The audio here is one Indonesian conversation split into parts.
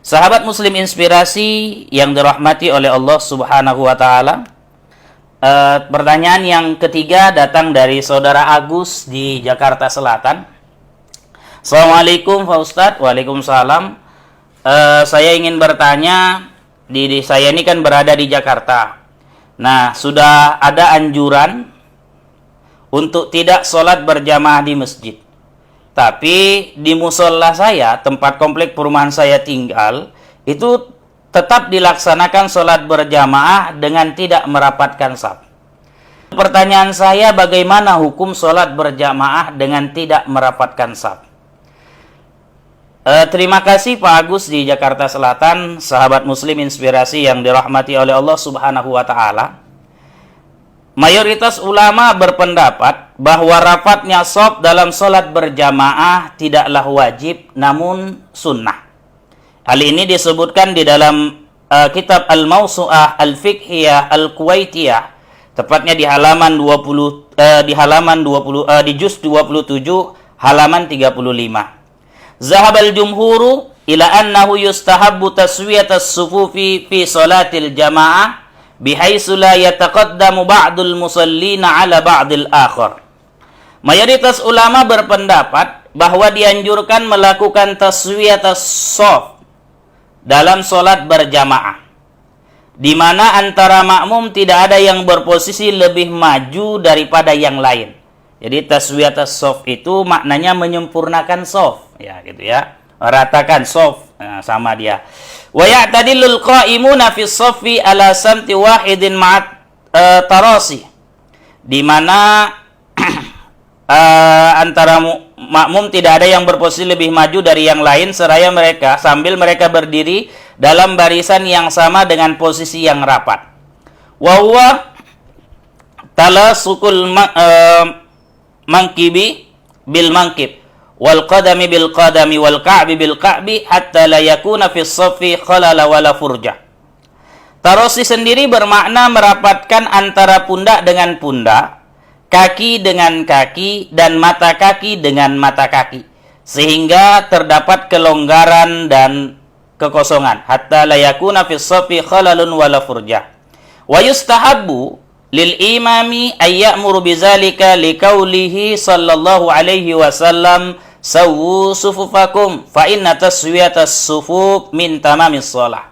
Sahabat Muslim Inspirasi yang dirahmati oleh Allah Subhanahu wa taala. Pertanyaan yang ketiga datang dari saudara Agus di Jakarta Selatan. Assalamualaikum Pak Ustadz. Waalaikumsalam. Saya ingin bertanya, saya ini kan berada di Jakarta. Nah, sudah ada anjuran untuk tidak sholat berjamaah di masjid. Tapi di musola saya, tempat komplek perumahan saya tinggal, itu tetap dilaksanakan sholat berjamaah dengan tidak merapatkan shaf. Pertanyaan saya, bagaimana hukum sholat berjamaah dengan tidak merapatkan shaf? Terima kasih Pak Agus di Jakarta Selatan, sahabat Muslim Inspirasi yang dirahmati oleh Allah Subhanahu wa taala. Mayoritas ulama berpendapat bahwa rapatnya shaf dalam sholat berjamaah tidaklah wajib, namun sunnah. Hal ini disebutkan di dalam kitab Al-Mawsu'ah Al-Fiqhiyah Al-Kuwaitiyah, tepatnya di halaman 20 di juz 27 halaman 35. Zahabal jumhuru ila annahu yustahabbu taswiyatas sufufi fi sholatil jamaah bihaitsu la yataqaddamu ba'dul musallina 'ala ba'dil akhar. Mayoritas ulama berpendapat bahwa dianjurkan melakukan taswiyatas shaf dalam salat berjamaah, di mana antara makmum tidak ada yang berposisi lebih maju daripada yang lain. Jadi taswiyatas shaf itu maknanya menyempurnakan shaf, ya gitu ya. Ratakan shaf, sama dia. Wa ya'tadillul qa'imuna fi shaffi ala samti wahidin ma'at tarasi, di mana antara makmum tidak ada yang berposisi lebih maju dari yang lain seraya mereka sambil mereka berdiri dalam barisan yang sama dengan posisi yang rapat. Wa huwa talasukul mankibi bil mankib wal qadami bil qadami wal ka'bi bil ka'bi hatta la yakuna fi shaffi khalala wala furja. Tarosi sendiri bermakna merapatkan antara pundak dengan pundak, kaki dengan kaki, dan mata kaki dengan mata kaki, sehingga terdapat kelonggaran dan kekosongan. Hatta la yakuna fi shaffi khalalun wala furja. Wa yustahabbu lil imami ay ya'muru bizalika liqaulihi sallallahu alaihi wasallam sawwu sufufakum fa inna taswiyatas sufuf min tamamis shalah.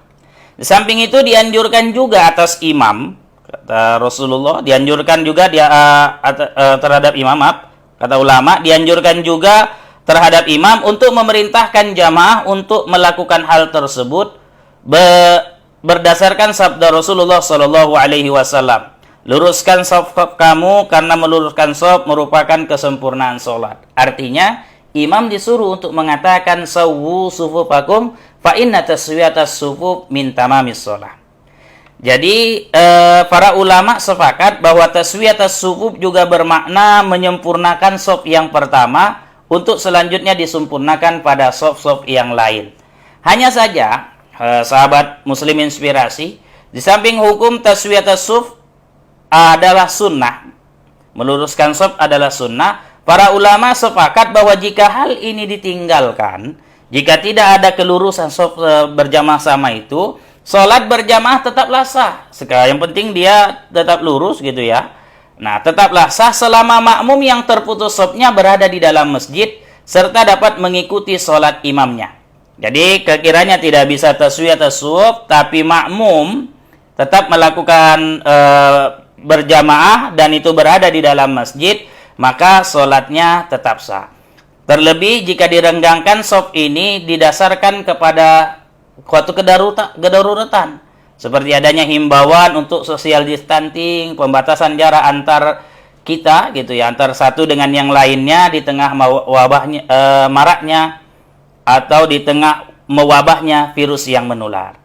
Di samping itu dianjurkan juga atas imam, kata Rasulullah, dianjurkan juga terhadap imam, kata ulama, dianjurkan juga terhadap imam untuk memerintahkan jamaah untuk melakukan hal tersebut berdasarkan sabda Rasulullah sallallahu alaihi wasallam. Luruskan shaf kamu karena meluruskan shaf merupakan kesempurnaan salat. Artinya imam disuruh untuk mengatakan sawwu sufufakum fa inna taswiyatas sufuf min tamamis shalah. Jadi para ulama sepakat bahwa taswiyatas sufuf juga bermakna menyempurnakan shaf yang pertama untuk selanjutnya disempurnakan pada shaf-shaf yang lain. Hanya saja sahabat Muslim Inspirasi, di samping hukum taswiyatas sufuf adalah sunnah, meluruskan shaf adalah sunnah, para ulama sepakat bahwa jika hal ini ditinggalkan, jika tidak ada kelurusan shaf berjamaah sama itu, sholat berjamaah tetaplah sah. Sekarang yang penting dia tetap lurus gitu ya. Nah, tetaplah sah selama makmum yang terputus shafnya berada di dalam masjid serta dapat mengikuti sholat imamnya. Jadi kekiranya tidak bisa taswiyatas shaf tapi makmum tetap melakukan berjamaah dan itu berada di dalam masjid, maka sholatnya tetap sah. Terlebih jika direnggangkan shaf ini didasarkan kepada suatu kedaruratan, seperti adanya himbauan untuk social distancing, pembatasan jarak antar kita gitu ya, antar satu dengan yang lainnya di tengah wabahnya maraknya atau di tengah mewabahnya virus yang menular.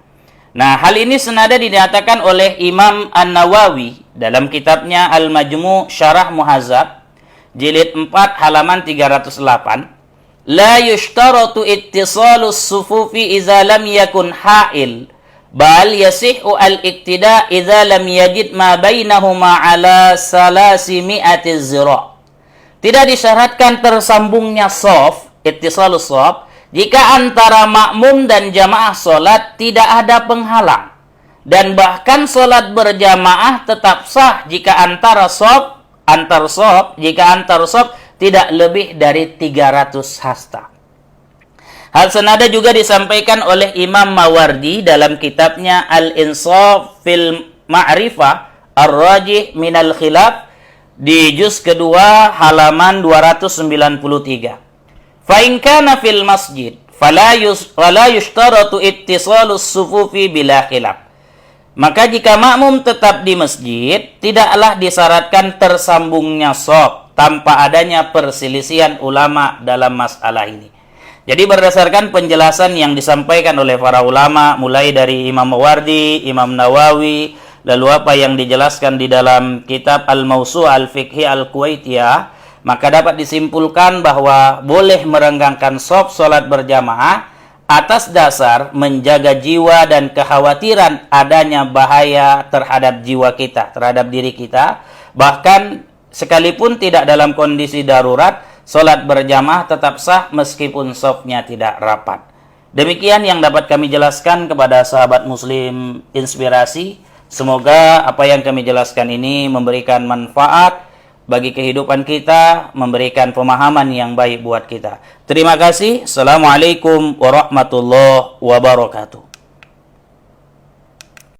Nah, hal ini senada dinyatakan oleh Imam An-Nawawi dalam kitabnya Al-Majmu' Syarah Muhazzab jilid 4 halaman 308. La yushtaratu ittisalus sufufi idza lam yakun ha'il, bal yasihhu al-iktida idza lam yajid ma bainahuma ala salasimi'ati zira'. Tidak disyaratkan tersambungnya shaf, ittisalus shaf, Jika antara makmum dan jamaah sholat tidak ada penghalang, dan bahkan sholat berjamaah tetap sah jika antar shaf tidak lebih dari 300 hasta. Hal senada juga disampaikan oleh Imam Mawardi dalam kitabnya Al-Insaf fil Ma'rifah Ar-Rajih Minal Khilaf di juz kedua halaman 293. Fa in kana fil masjid fala yushtaratu ittisalus sufufi bila khilaf. Maka jika makmum tetap di masjid, tidaklah disyaratkan tersambungnya shaf tanpa adanya perselisihan ulama dalam masalah ini. Jadi berdasarkan penjelasan yang disampaikan oleh para ulama, mulai dari Imam Mawardi, Imam Nawawi, lalu apa yang dijelaskan di dalam kitab Al-Mawsu' Al-Fiqhi Al-Kuwaitiyah, maka dapat disimpulkan bahwa boleh merenggangkan shaf salat berjamaah atas dasar menjaga jiwa dan kekhawatiran adanya bahaya terhadap jiwa kita, terhadap diri kita. Bahkan sekalipun tidak dalam kondisi darurat, salat berjamaah tetap sah meskipun shafnya tidak rapat. Demikian yang dapat kami jelaskan kepada sahabat muslim inspirasi. Semoga apa yang kami jelaskan ini memberikan manfaat bagi kehidupan kita, memberikan pemahaman yang baik buat kita. Terima kasih. Assalamualaikum warahmatullahi wabarakatuh.